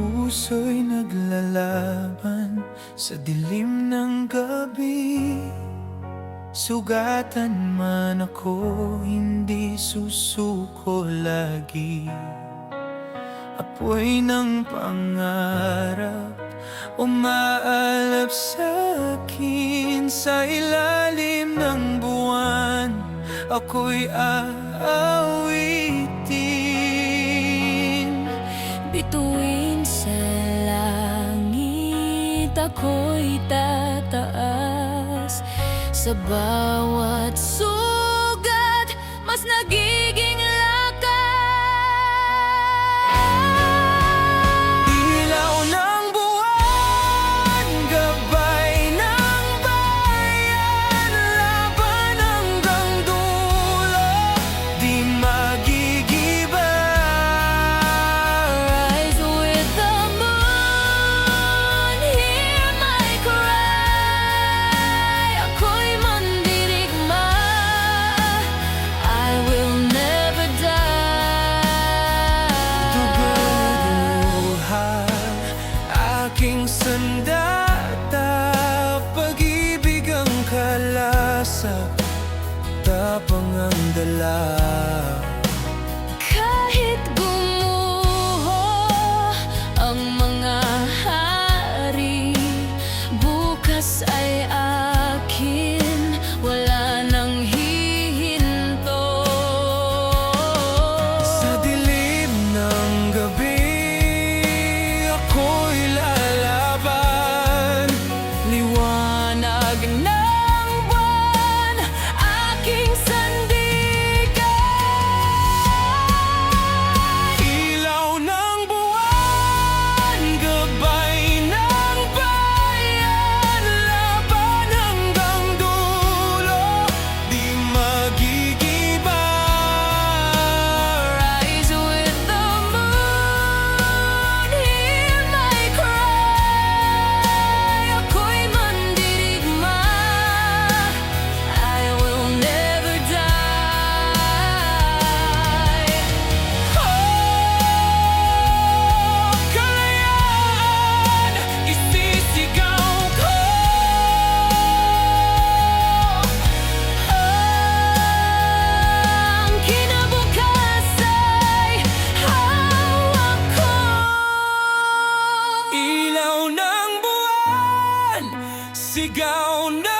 puso'y naglalaban sa dilim ng gabi. Sugatan man ako, hindi susuko lagi. Apoy ng pangarap umaalap sa akin. Sa ilalim ng buwan ako'y aawitin. Bituin sa langit ako'y tataas. Sa bawat sugat mas nagiging lakas. Ilaw ng buwan, gabay ng bayan, laban hanggang dulo, di magigiba. Rise with the moon, hear my cry. Ako'y mandirigma, I will never die. Duguha, aking sandata, pag-ibig ang kalasag, tapang ang dala. Kahit gumuho ang mga hari, bukas ay akin, wala nang hihinto. Sa dilim ng gabi, ako'y lalaban. Liwanag ng buwan, aking sandigan. Ilaw ng buwan, gabay ng bayan, laban hanggang dulo, di magigiba. Rise with the moon, hear my cry. Ako'y mandirigma, I will never die. Kalayaan, isisigaw ko. Ang kinabukas ay hawak ko. Ilaw ng buwan, sigaw na